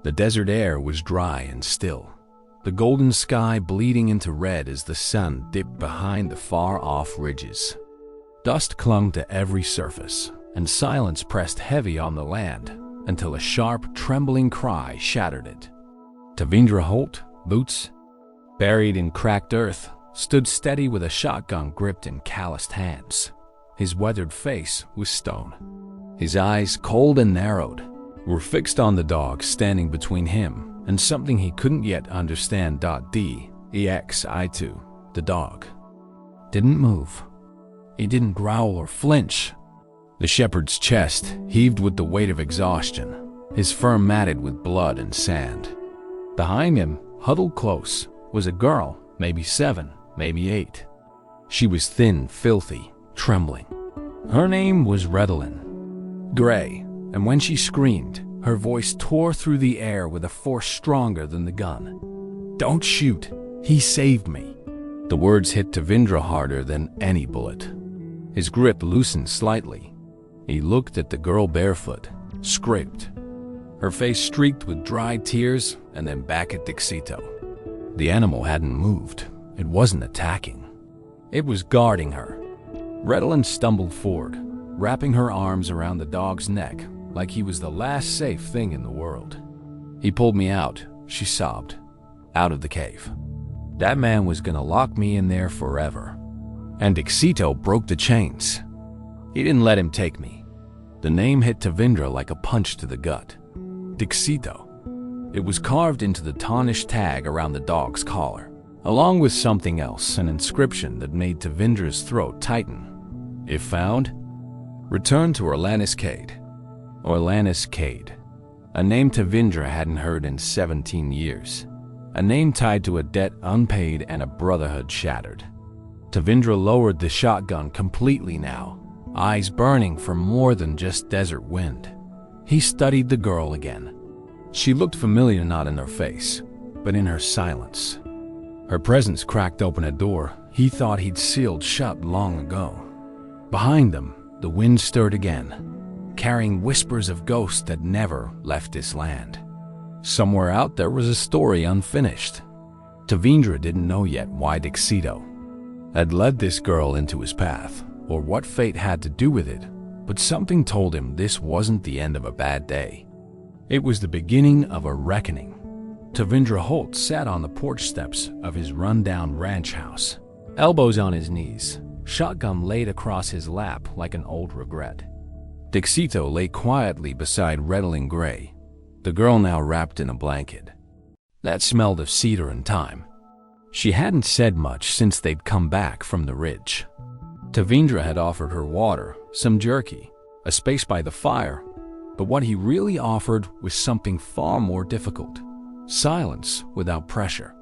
The desert air was dry and still, the golden sky bleeding into red as the sun dipped behind the far-off ridges. Dust clung to every surface, and silence pressed heavy on the land until a sharp, trembling cry shattered it. Tavindra Holt, boots buried in cracked earth, stood steady with a shotgun gripped in calloused hands. His weathered face was stone. His eyes, cold and narrowed, were fixed on the dog standing between him and something he couldn't yet understand. Dexito, the dog, didn't move. He didn't growl or flinch. The shepherd's chest heaved with the weight of exhaustion, his fur matted with blood and sand. Behind him, huddled close, was a girl, maybe 7, maybe 8. She was thin, filthy, trembling. Her name was Orlannis Kade, and when she screamed, her voice tore through the air with a force stronger than the gun. "Don't shoot! He saved me!" The words hit Tavindra harder than any bullet. His grip loosened slightly. He looked at the girl barefoot, scraped, her face streaked with dried tears, and then back at Dexito. The animal hadn't moved. It wasn't attacking. It was guarding her. Orlannis stumbled forward, wrapping her arms around the dog's neck like he was the last safe thing in the world. "He pulled me out," she sobbed, "out of the cave. That man was gonna lock me in there forever." And Dexito broke the chains. He didn't let him take me. The name hit Tavindra like a punch to the gut. Dexito. It was carved into the tarnished tag around the dog's collar, along with something else, an inscription that made Tavindra's throat tighten. If found, return to Orlannis Kade. Orlannis Kade, a name Tavindra hadn't heard in 17 years. A name tied to a debt unpaid and a brotherhood shattered. Tavindra lowered the shotgun completely now, eyes burning for more than just desert wind. He studied the girl again. She looked familiar, not in her face, but in her silence. Her presence cracked open a door he thought he'd sealed shut long ago. Behind them, the wind stirred again, carrying whispers of ghosts that never left this land. Somewhere out there was a story unfinished. Tavindra didn't know yet why Dexito had led this girl into his path, or what fate had to do with it, but something told him this wasn't the end of a bad day. It was the beginning of a reckoning. Tavindra Holt sat on the porch steps of his run-down ranch house, elbows on his knees, shotgun laid across his lap like an old regret. Dexito lay quietly beside Orlannis Kade, the girl now wrapped in a blanket that smelled of cedar and thyme. She hadn't said much since they'd come back from the ridge. Tavindra had offered her water, some jerky, a space by the fire, but what he really offered was something far more difficult: silence without pressure.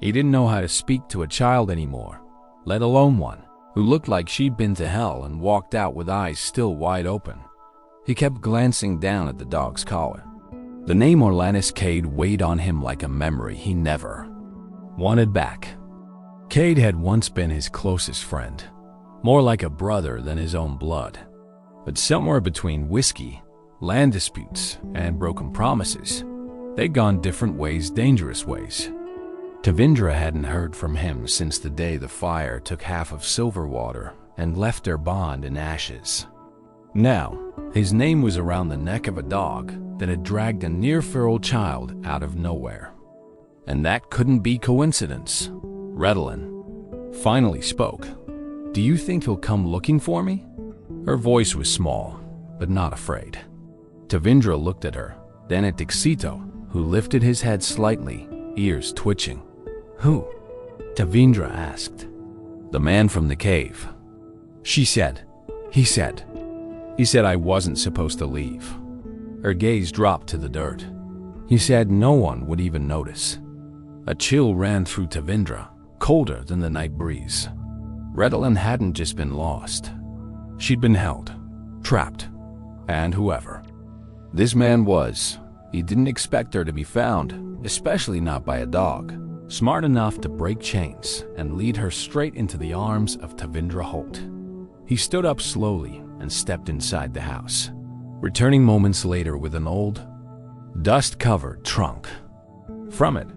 He didn't know how to speak to a child anymore, let alone one who looked like she'd been to hell and walked out with eyes still wide open. He kept glancing down at the dog's collar. The name Orlannis Kade weighed on him like a memory he never wanted back. Kade had once been his closest friend, more like a brother than his own blood. But somewhere between whiskey, land disputes, and broken promises, they'd gone different ways, dangerous ways. Tavindra hadn't heard from him since the day the fire took half of Silverwater and left their bond in ashes. Now, his name was around the neck of a dog that had dragged a near-feral child out of nowhere. And that couldn't be coincidence. Orlannis finally spoke. "Do you think he'll come looking for me?" Her voice was small, but not afraid. Tavindra looked at her, then at Dexito, who lifted his head slightly, ears twitching. "Who?" Tavindra asked. "The man from the cave." She said. He said I wasn't supposed to leave." Her gaze dropped to the dirt. He said no one would even notice. A chill ran through Tavindra, colder than the night breeze. Orlannis hadn't just been lost. She'd been held, trapped, and whoever this man was, he didn't expect her to be found, especially not by a dog, smart enough to break chains and lead her straight into the arms of Tavindra Holt. He stood up slowly and stepped inside the house, returning moments later with an old, dust-covered trunk. From it,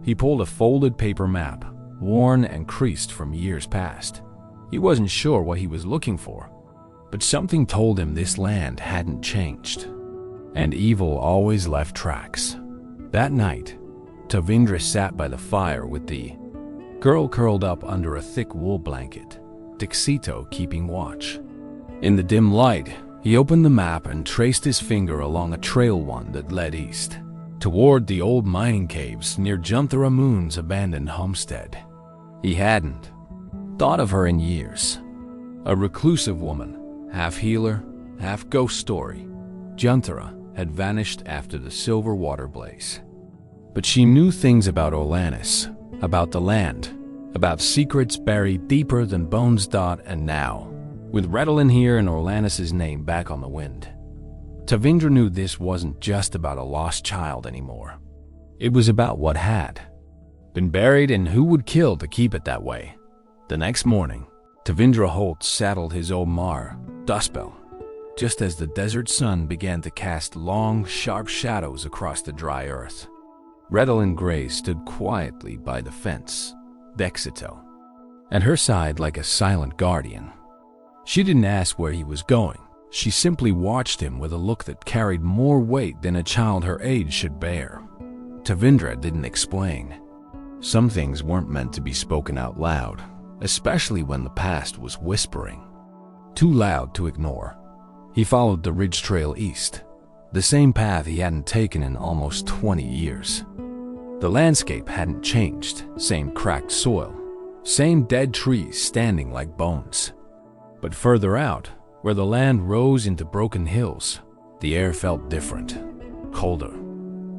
he pulled a folded paper map, worn and creased from years past. He wasn't sure what he was looking for, but something told him this land hadn't changed, and evil always left tracks. That night, Tavindra sat by the fire with the girl curled up under a thick wool blanket, Dexito keeping watch. In the dim light, he opened the map and traced his finger along a trail one that led east, toward the old mining caves near Junthara Moon's abandoned homestead. He hadn't thought of her in years. A reclusive woman, half healer, half ghost story, Junthara had vanished after the Silverwater blaze. But she knew things about Orlannis, about the land, about secrets buried deeper than bones. And now, with Redolin here and Orlannis' name back on the wind, Tavindra knew this wasn't just about a lost child anymore. It was about what had been buried and who would kill to keep it that way. The next morning, Tavindra Holt saddled his old mare, Duskbell, just as the desert sun began to cast long, sharp shadows across the dry earth. Redolin Gray stood quietly by the fence, Dexito, at her side like a silent guardian. She didn't ask where he was going. She simply watched him with a look that carried more weight than a child her age should bear. Tavindra didn't explain. Some things weren't meant to be spoken out loud, especially when the past was whispering. Too loud to ignore. He followed the ridge trail east, the same path he hadn't taken in almost 20 years. The landscape hadn't changed, same cracked soil, same dead trees standing like bones. But further out, where the land rose into broken hills, the air felt different, colder.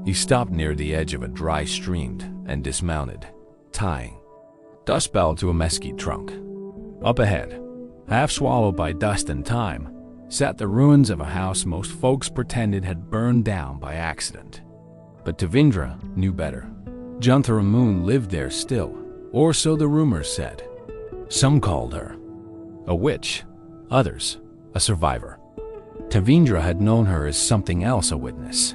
He stopped near the edge of a dry stream and dismounted, tying Duskbell to a mesquite trunk. Up ahead, half swallowed by dust and time, sat the ruins of a house most folks pretended had burned down by accident. But Tavindra knew better. Junthara Moon lived there still, or so the rumors said. Some called her a witch, others a survivor. Tavindra had known her as something else, a witness.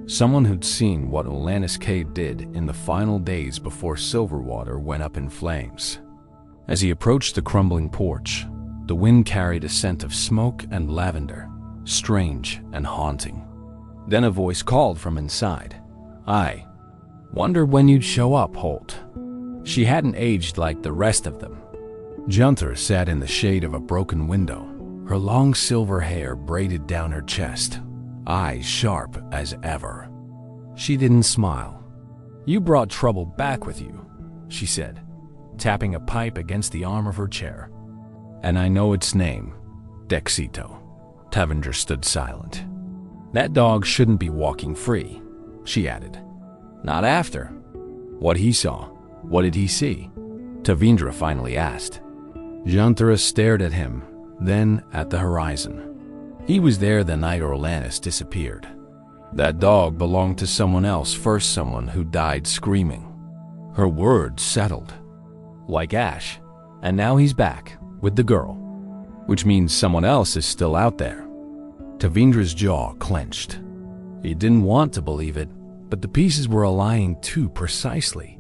Someone who'd seen what Orlannis Kade did in the final days before Silverwater went up in flames. As he approached the crumbling porch, the wind carried a scent of smoke and lavender, strange and haunting. Then a voice called from inside. "I wondered when you'd show up, Holt." She hadn't aged like the rest of them. Junthara sat in the shade of a broken window, her long silver hair braided down her chest, eyes sharp as ever. She didn't smile. "You brought trouble back with you," she said, tapping a pipe against the arm of her chair. "And I know its name, Dexito." Tavindra stood silent. "That dog shouldn't be walking free," she added. "Not after what he saw." "What did he see?" Tavindra finally asked. Junthara stared at him, then at the horizon. He was there the night Orlannis disappeared. That dog belonged to someone else first, someone who died screaming. Her words settled, like ash, and now he's back with the girl, which means someone else is still out there. Tavindra's jaw clenched. He didn't want to believe it, but the pieces were aligning too precisely.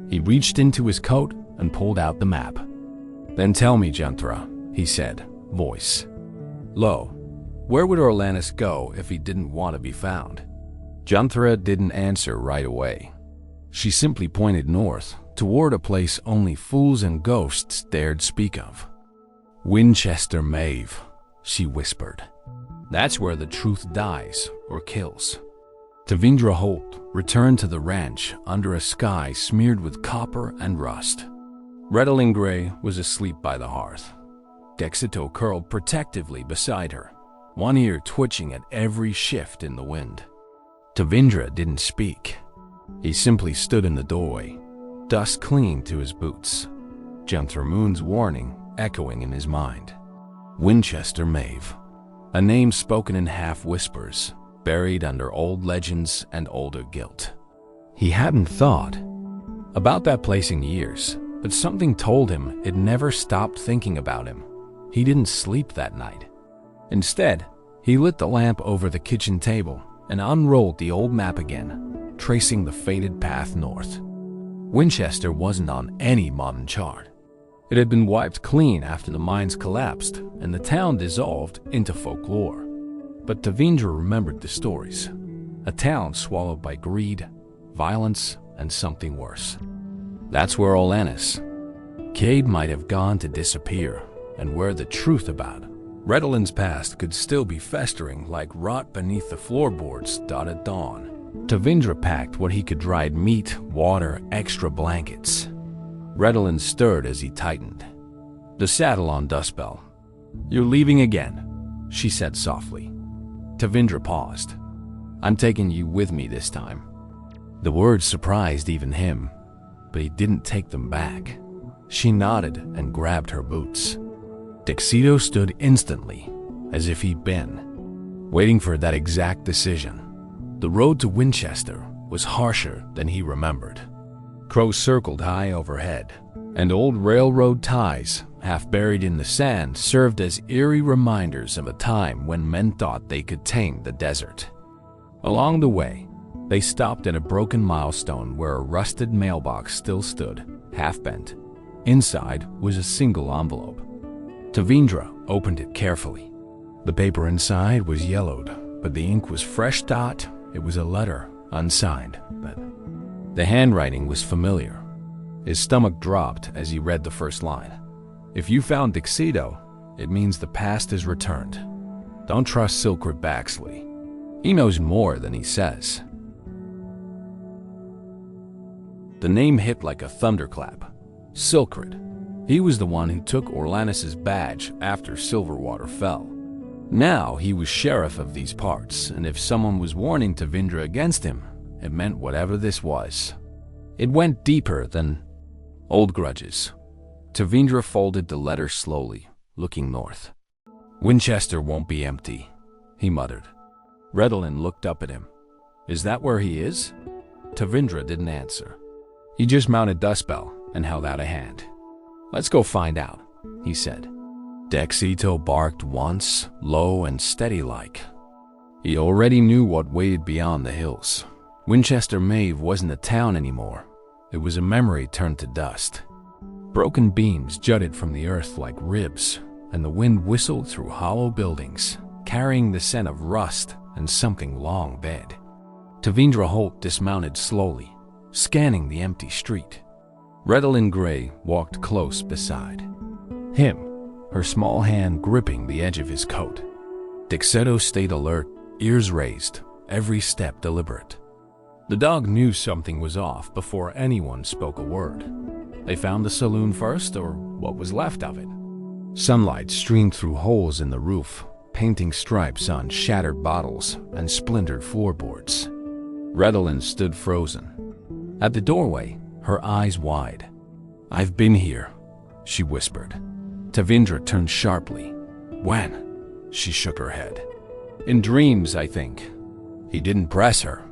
He reached into his coat and pulled out the map. "Then tell me, Junthara," he said, voice low. "Where would Orlannis go if he didn't want to be found?" Junthara didn't answer right away. She simply pointed north, toward a place only fools and ghosts dared speak of. "Winchester Mave," she whispered. "That's where the truth dies or kills." Tavindra Holt returned to the ranch under a sky smeared with copper and rust. Redolin Gray was asleep by the hearth. Dexito curled protectively beside her, one ear twitching at every shift in the wind. Tavindra didn't speak. He simply stood in the doorway, dust clinging to his boots, Junthara Moon's warning echoing in his mind. Winchester Mave, a name spoken in half whispers, buried under old legends and older guilt. He hadn't thought about that place in years, but something told him it never stopped thinking about him. He didn't sleep that night. Instead, he lit the lamp over the kitchen table and unrolled the old map again, tracing the fated path north. Winchester wasn't on any modern chart. It had been wiped clean after the mines collapsed and the town dissolved into folklore. But Tavindra remembered the stories. A town swallowed by greed, violence, and something worse. That's where Orlannis Kade might have gone to disappear, and where the truth about Redolin's past could still be festering like rot beneath the floorboards at dawn. Tavindra packed what he could: dried meat, water, extra blankets. Redolin stirred as he tightened the saddle on Dustbell. "You're leaving again," she said softly. Tavindra paused. "I'm taking you with me this time." The words surprised even him, but he didn't take them back. She nodded and grabbed her boots. Dexito stood instantly, as if he'd been waiting for that exact decision. The road to Winchester was harsher than he remembered. Crows circled high overhead, and old railroad ties, half buried in the sand, served as eerie reminders of a time when men thought they could tame the desert. Along the way, they stopped at a broken milestone where a rusted mailbox still stood, half-bent. Inside was a single envelope. Tavindra opened it carefully. The paper inside was yellowed, but the ink was fresh. It was a letter, unsigned, but the handwriting was familiar. His stomach dropped as he read the first line. "If you found Dexito, it means the past has returned. Don't trust Silkwood Baxley. He knows more than he says." The name hit like a thunderclap. Silkwood. He was the one who took Orlannis's badge after Silverwater fell. Now he was sheriff of these parts, and if someone was warning Tavindra against him, it meant whatever this was. It went deeper than old grudges. Tavindra folded the letter slowly, looking north. "Winchester won't be empty," he muttered. Redolin looked up at him. "Is that where he is?" Tavindra didn't answer. He just mounted Dustbell and held out a hand. "Let's go find out," he said. Dexito barked once, low and steady-like. He already knew what waited beyond the hills. Winchester Mave wasn't a town anymore. It was a memory turned to dust. Broken beams jutted from the earth like ribs, and the wind whistled through hollow buildings, carrying the scent of rust and something long dead. Tavindra Holt dismounted slowly, scanning the empty street. Redolin Gray walked close beside him, her small hand gripping the edge of his coat. Dexito stayed alert, ears raised, every step deliberate. The dog knew something was off before anyone spoke a word. They found the saloon first, or what was left of it. Sunlight streamed through holes in the roof, painting stripes on shattered bottles and splintered floorboards. Redolin stood frozen. At the doorway, her eyes wide. "I've been here," she whispered. Tavindra turned sharply. "When?" She shook her head. "In dreams, I think." He didn't press her.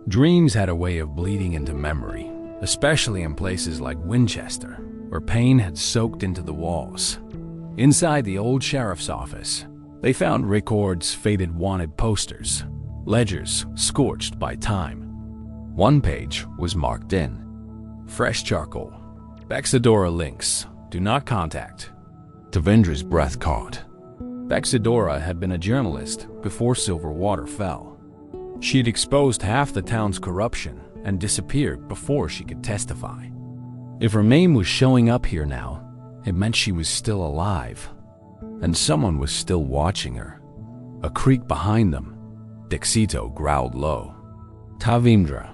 Dreams had a way of bleeding into memory, especially in places like Winchester, where pain had soaked into the walls. Inside the old sheriff's office, they found records, faded wanted posters, ledgers scorched by time. One page was marked in fresh charcoal. Bexidora links. Do not contact. Tavindra's breath caught. Bexidora had been a journalist before Silverwater fell. She'd exposed half the town's corruption and disappeared before she could testify. If her name was showing up here now, it meant she was still alive, and someone was still watching her. A creak behind them. Dexito growled low. Tavindra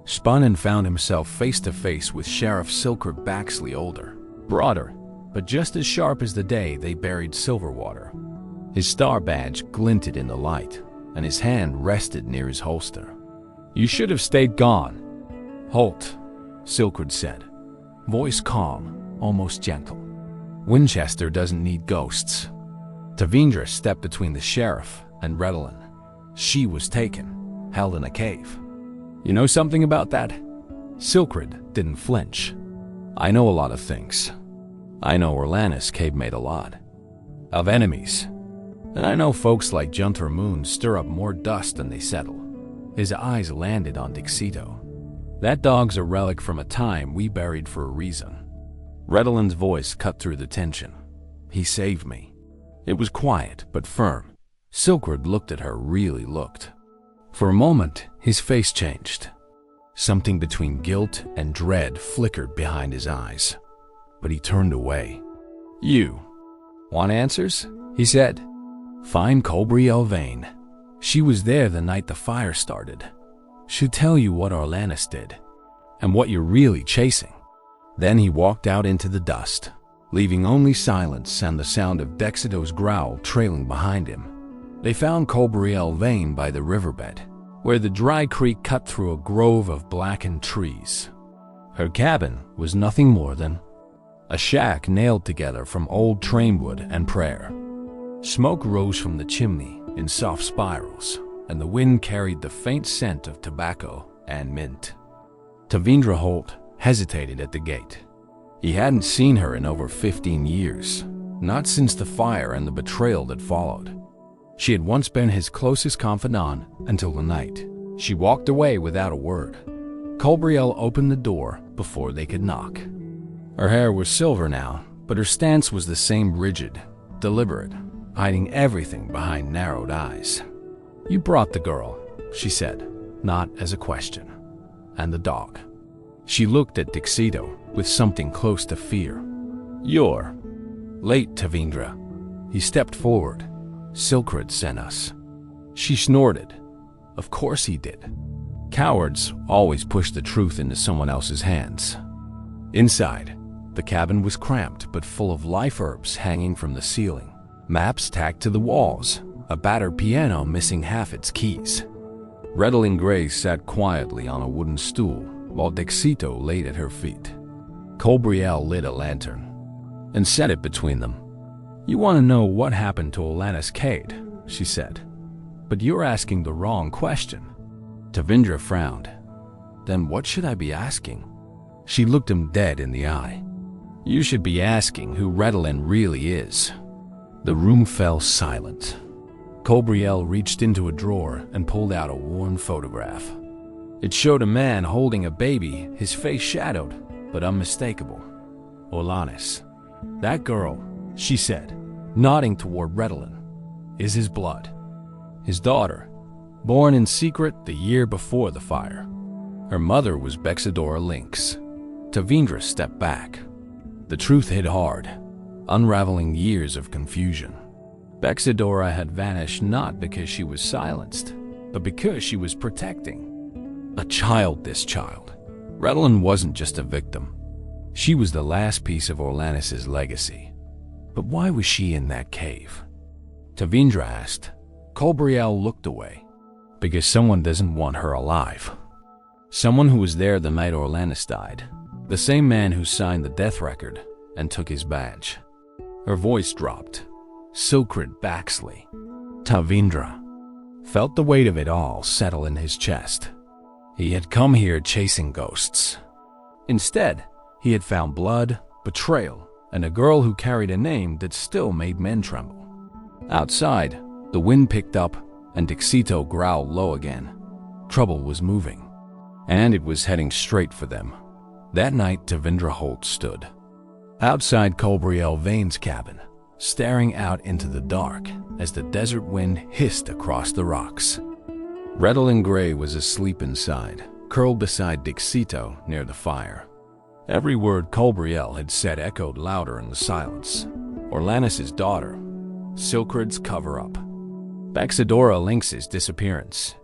spun and found himself face to face with Sheriff Silkwood Baxley, older, broader, but just as sharp as the day they buried Silverwater. His star badge glinted in the light, and his hand rested near his holster. "You should have stayed gone." "Holt," Silkwood said, voice calm, almost gentle. "Winchester doesn't need ghosts." Tavindra stepped between the sheriff and Redolin. She was taken, held in a cave. "You know something about that?" Silkwood didn't flinch. "I know a lot of things. I know Orlannis Kade made a lot of enemies. And I know folks like Junter Moon stir up more dust than they settle. His eyes landed on Dexito. That dog's a relic from a time we buried for a reason. Redolin's voice cut through the tension. He saved me. It was quiet but firm. Silkwood looked at her, really looked. For a moment, his face changed. Something between guilt and dread flickered behind his eyes. But he turned away. "You want answers?" he said. "Find Cobrielle Vane. She was there the night the fire started. She'll tell you what Orlannis did, and what you're really chasing." Then he walked out into the dust, leaving only silence and the sound of Dexito's growl trailing behind him. They found Cobrielle Vane by the riverbed, where the dry creek cut through a grove of blackened trees. Her cabin was nothing more than a shack nailed together from old train wood and prayer. Smoke rose from the chimney in soft spirals, and the wind carried the faint scent of tobacco and mint. Tavindra Holt hesitated at the gate. He hadn't seen her in over 15 years, not since the fire and the betrayal that followed. She had once been his closest confidant until the night she walked away without a word. Cobrielle opened the door before they could knock. Her hair was silver now, but her stance was the same, rigid, deliberate, hiding everything behind narrowed eyes. "You brought the girl," she said, not as a question. "And the dog." She looked at Dexito with something close to fear. "You're late, Tavindra." He stepped forward. "Silkwood sent us." She snorted. Of course he did. Cowards always push the truth into someone else's hands. Inside, the cabin was cramped but full of life herbs hanging from the ceiling, maps tacked to the walls, a battered piano missing half its keys. Redolin Gray sat quietly on a wooden stool while Dexito laid at her feet. Cobrielle lit a lantern and set it between them. "You want to know what happened to Orlannis Kade," she said. "But you're asking the wrong question." Tavindra frowned. "Then what should I be asking?" She looked him dead in the eye. "You should be asking who Redolin really is." The room fell silent. Cobrielle reached into a drawer and pulled out a worn photograph. It showed a man holding a baby, his face shadowed, but unmistakable. "Orlannis. That girl," she said, nodding toward Redolin, "is his blood. His daughter, born in secret the year before the fire. Her mother was Bexidora Lynx." Tavindra stepped back. The truth hit hard, unraveling years of confusion. Bexidora had vanished not because she was silenced, but because she was protecting a child. This child. Redolin wasn't just a victim. She was the last piece of Orlannis' legacy. But why was she in that cave? Tavindra asked. Cobrielle looked away. Because someone doesn't want her alive. Someone who was there the night Orlannis died. The same man who signed the death record and took his badge. Her voice dropped. Silkwood Baxley. Tavindra felt the weight of it all settle in his chest. He had come here chasing ghosts. Instead, he had found blood, betrayal, and a girl who carried a name that still made men tremble. Outside, the wind picked up and Dexito growled low again. Trouble was moving, and it was heading straight for them. That night, Tavindra Holt stood outside Cobrielle Vane's cabin, staring out into the dark as the desert wind hissed across the rocks. Redolin Gray was asleep inside, curled beside Dexito near the fire. Every word Cobrielle had said echoed louder in the silence. Orlannis' daughter, Silkwood's cover-up, Bexidora Lynx's disappearance.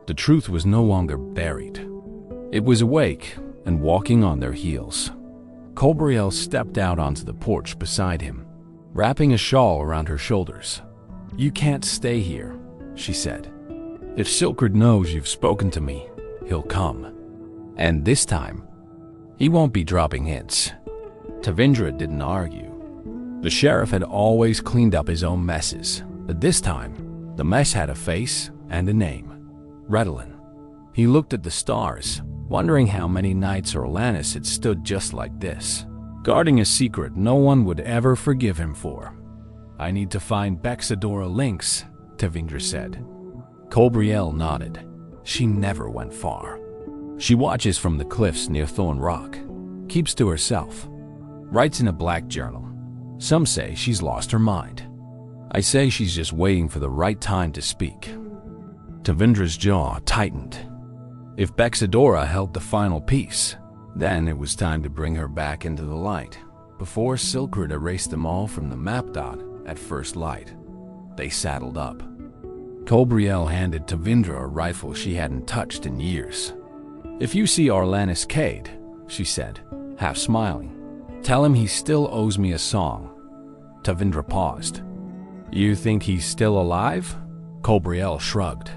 The truth was no longer buried. It was awake and walking on their heels. Cobrielle stepped out onto the porch beside him, wrapping a shawl around her shoulders. "You can't stay here," she said. "If Silkwood knows you've spoken to me, he'll come. And this time, he won't be dropping hints." Tavindra didn't argue. The sheriff had always cleaned up his own messes, but this time, the mess had a face and a name. Redolin. He looked at the stars, wondering how many nights Orlannis had stood just like this, guarding a secret no one would ever forgive him for. I need to find Bexadora Lynx, Tavindra said. Colbrielle nodded. She never went far. She watches from the cliffs near Thorn Rock, keeps to herself, writes in a black journal. Some say she's lost her mind. I say she's just waiting for the right time to speak. Tavindra's jaw tightened. If Bexadora held the final piece, then it was time to bring her back into the light, before Silkred erased them all from the map dot at first light. They saddled up. Colbrielle handed Tavindra a rifle she hadn't touched in years. "If you see Orlannis Kade," she said, half smiling, "tell him he still owes me a song." Tavindra paused. "You think he's still alive?" Colbrielle shrugged.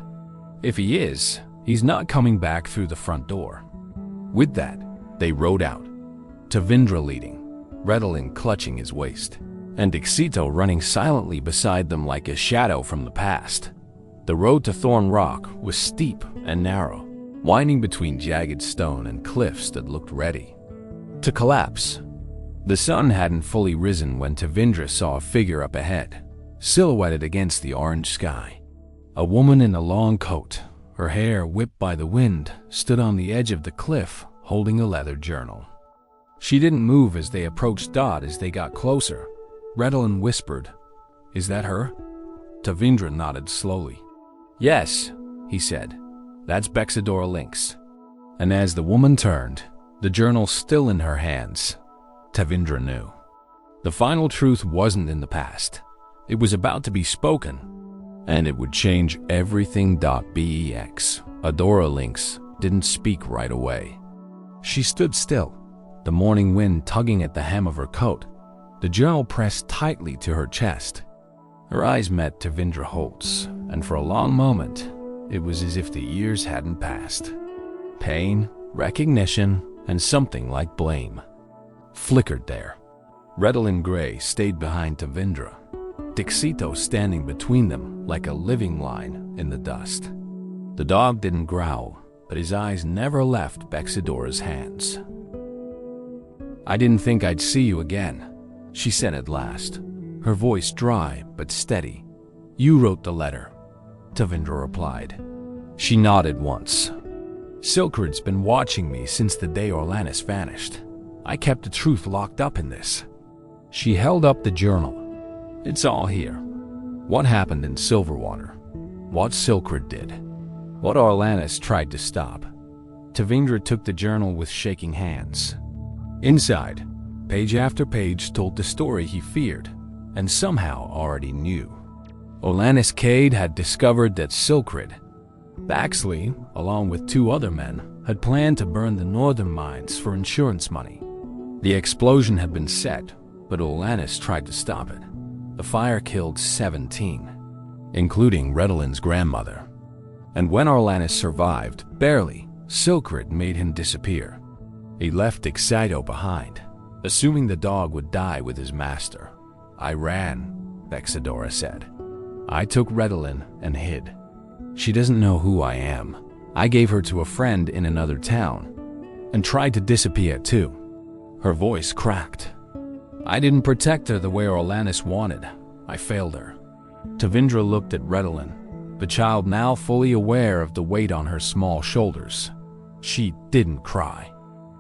"If he is, he's not coming back through the front door." With that, they rode out, Tavindra leading, Redolin clutching his waist, and Dexito running silently beside them like a shadow from the past. The road to Thorn Rock was steep and narrow, winding between jagged stone and cliffs that looked ready to collapse. The sun hadn't fully risen when Tavindra saw a figure up ahead, silhouetted against the orange sky. A woman in a long coat, her hair whipped by the wind, stood on the edge of the cliff holding a leather journal. She didn't move as they approached Dot. As they got closer, Redolin whispered, "Is that her?" Tavindra nodded slowly. "Yes," he said, "that's Bexadora Lynx." And as the woman turned, the journal still in her hands, Tavindra knew. The final truth wasn't in the past. It was about to be spoken, and it would change everything. Bex. Adora Lynx didn't speak right away. She stood still, the morning wind tugging at the hem of her coat, the journal pressed tightly to her chest. Her eyes met Tavindra Holt's, and for a long moment, it was as if the years hadn't passed. Pain, recognition, and something like blame flickered there. Redolin Gray stayed behind Tavindra, Dexito standing between them like a living line in the dust. The dog didn't growl, but his eyes never left Bexadora's hands. "I didn't think I'd see you again," she said at last, her voice dry but steady. "You wrote the letter," Tavindra replied. She nodded once. "Silkred's been watching me since the day Orlannis vanished. I kept the truth locked up in this." She held up the journal. "It's all here. What happened in Silverwater, what Silkred did, what Orlannis tried to stop." Tavindra took the journal with shaking hands. Inside, page after page told the story he feared and somehow already knew. Orlannis Kade had discovered that Silkred, Baxley, along with 2 other men, had planned to burn the northern mines for insurance money. The explosion had been set, but Orlannis tried to stop it. The fire killed 17, including Redolin's grandmother. And when Orlannis survived, barely, Silkred made him disappear. He left Dexito behind, assuming the dog would die with his master. "I ran," Bexadora said. "I took Redolin and hid. She doesn't know who I am. I gave her to a friend in another town and tried to disappear too." Her voice cracked. "I didn't protect her the way Orlannis wanted. I failed her." Tavindra looked at Redolin, the child now fully aware of the weight on her small shoulders. She didn't cry.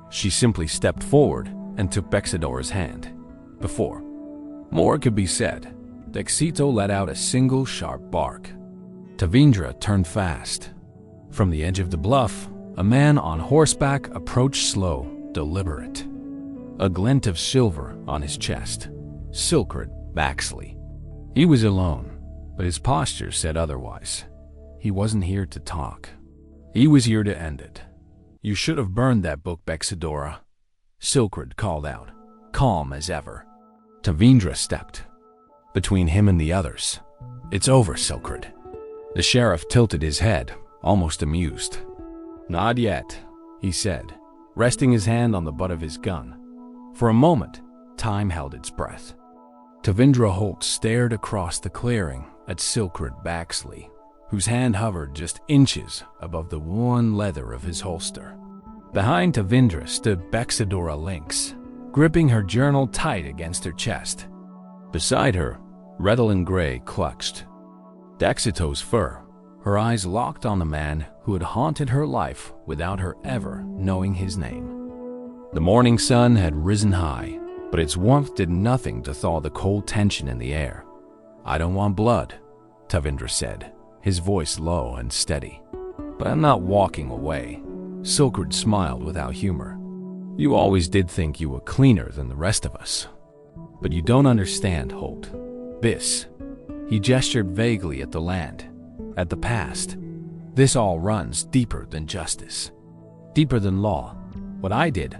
She simply stepped forward and took Bexadora's hand. Before more could be said, Dexito let out a single sharp bark. Tavindra turned fast. From the edge of the bluff, a man on horseback approached slow, deliberate. A glint of silver on his chest. Silkred Baxley. He was alone, but his posture said otherwise. He wasn't here to talk. He was here to end it. "You should have burned that book, Bexadora," Silkred called out, calm as ever. Tavindra stepped between him and the others. "It's over, Silkred." The sheriff tilted his head, almost amused. "Not yet," he said, resting his hand on the butt of his gun. For a moment, time held its breath. Tavindra Holt stared across the clearing at Silkred Baxley, whose hand hovered just inches above the worn leather of his holster. Behind Tavindra stood Bexadora Lynx, gripping her journal tight against her chest. Beside her, Redolin Gray clutched Dexito's fur, her eyes locked on the man who had haunted her life without her ever knowing his name. The morning sun had risen high, but its warmth did nothing to thaw the cold tension in the air. "I don't want blood," Tavindra said, his voice low and steady. "But I'm not walking away." Silkwood smiled without humor. "You always did think you were cleaner than the rest of us. But you don't understand, Holt. This." He gestured vaguely at the land, at the past. "This all runs deeper than justice, deeper than law. What I did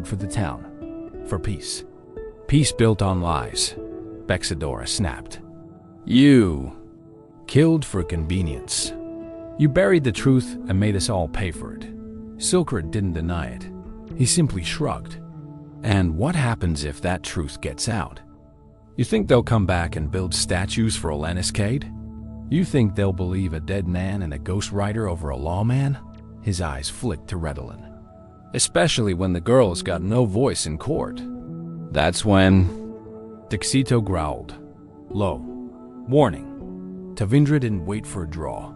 for the town, for peace. Peace built on lies," Bexadora snapped. "You killed for convenience. You buried the truth and made us all pay for it." Silkwood didn't deny it. He simply shrugged. "And what happens if that truth gets out? You think they'll come back and build statues for Orlannis Kade? You think they'll believe a dead man and a ghost rider over a lawman?" His eyes flicked to Redolin. "Especially when the girl's got no voice in court." "That's when..." Dexito growled. Low. Warning. Tavindra didn't wait for a draw.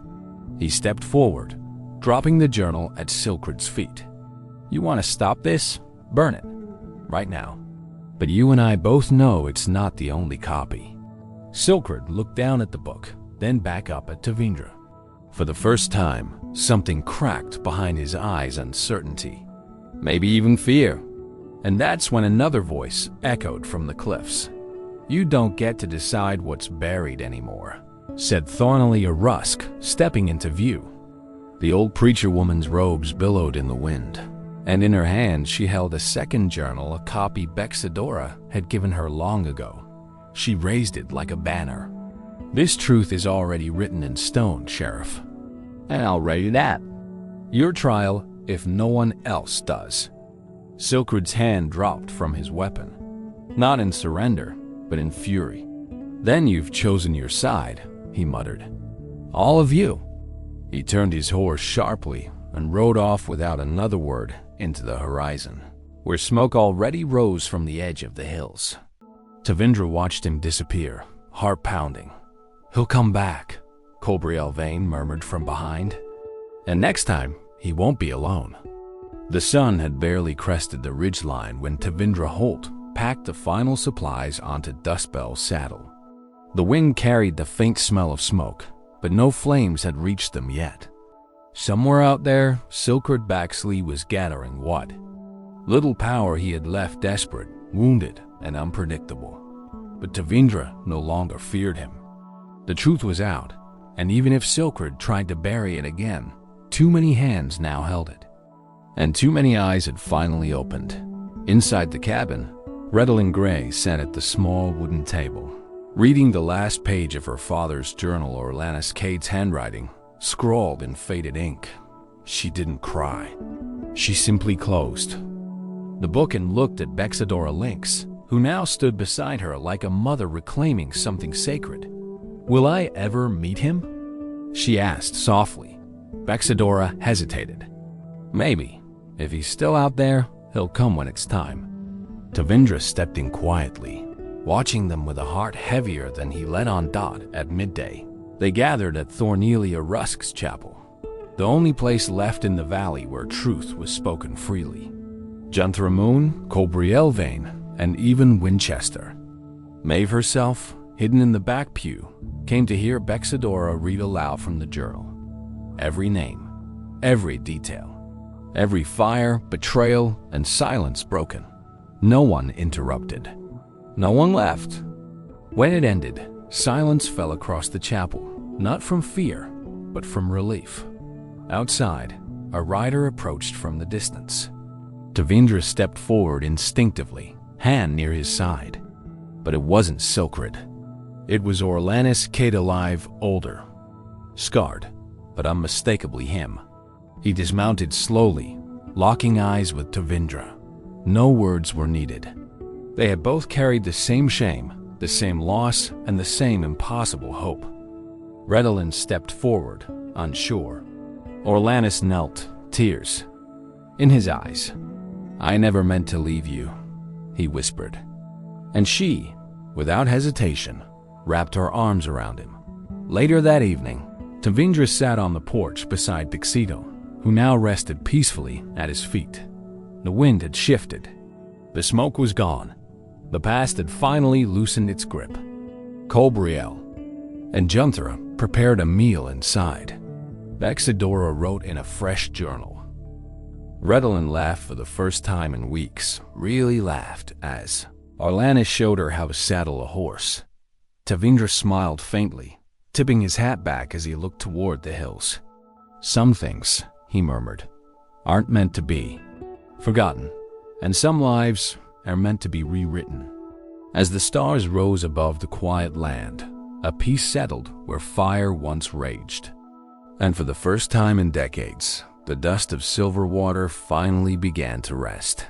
He stepped forward, dropping the journal at Silkwood's feet. "You want to stop this? Burn it. Right now. But you and I both know it's not the only copy." Silkwood looked down at the book, then back up at Tavindra. For the first time, something cracked behind his eyes, uncertainty. Maybe even fear. And that's when another voice echoed from the cliffs. "You don't get to decide what's buried anymore," said thornily a Rusk, stepping into view. The old preacher woman's robes billowed in the wind, and in her hand she held a second journal, a copy Bexadora had given her long ago. She raised it like a banner. "This truth is already written in stone, Sheriff. And I'll write that. Your trial if no one else does." Silkwood's hand dropped from his weapon, not in surrender, but in fury. "Then you've chosen your side," he muttered. "All of you." He turned his horse sharply and rode off without another word into the horizon, where smoke already rose from the edge of the hills. Tavindra watched him disappear, heart pounding. "He'll come back," Cobriel Vane murmured from behind. "And next time, he won't be alone." The sun had barely crested the ridgeline when Tavindra Holt packed the final supplies onto Dustbell's saddle. The wind carried the faint smell of smoke, but no flames had reached them yet. Somewhere out there, Silkwood Baxley was gathering what little power he had left desperate, wounded, and unpredictable. But Tavindra no longer feared him. The truth was out, and even if Silkwood tried to bury it again, too many hands now held it. And too many eyes had finally opened. Inside the cabin, Redolin Gray sat at the small wooden table, reading the last page of her father's journal, Orlannis Kade's handwriting, scrawled in faded ink. She didn't cry. She simply closed the book and looked at Bexadora Lynx, who now stood beside her like a mother reclaiming something sacred. "Will I ever meet him?" she asked softly. Bexadora hesitated. "Maybe. If he's still out there, he'll come when it's time." Tavindra stepped in quietly, watching them with a heart heavier than he let on Dot at midday. They gathered at Thornelia Rusk's chapel, the only place left in the valley where truth was spoken freely. Junthra Moon, Cobriel Vane, and even Winchester. Maeve herself, hidden in the back pew, came to hear Bexadora read aloud from the journal. Every name, every detail, every fire, betrayal, and silence broken. No one interrupted. No one left. When it ended, silence fell across the chapel, not from fear, but from relief. Outside, a rider approached from the distance. Tavindra stepped forward instinctively, hand near his side. But it wasn't Silkwood. It was Orlannis Kade, alive, older. Scarred, but unmistakably him. He dismounted slowly, locking eyes with Tavindra. No words were needed. They had both carried the same shame, the same loss, and the same impossible hope. Redolin stepped forward, unsure. Orlannis knelt, tears in his eyes. "I never meant to leave you," he whispered. And she, without hesitation, wrapped her arms around him. Later that evening, Tavindra sat on the porch beside Dexito, who now rested peacefully at his feet. The wind had shifted. The smoke was gone. The past had finally loosened its grip. Cobriel and Junthera prepared a meal inside. Dexito wrote in a fresh journal. Redolin laughed for the first time in weeks, really laughed, as Orlannis showed her how to saddle a horse. Tavindra smiled faintly, tipping his hat back as he looked toward the hills. Some things, he murmured, aren't meant to be forgotten, and some lives are meant to be rewritten. As the stars rose above the quiet land, a peace settled where fire once raged. And for the first time in decades, the dust of Silverwater finally began to rest.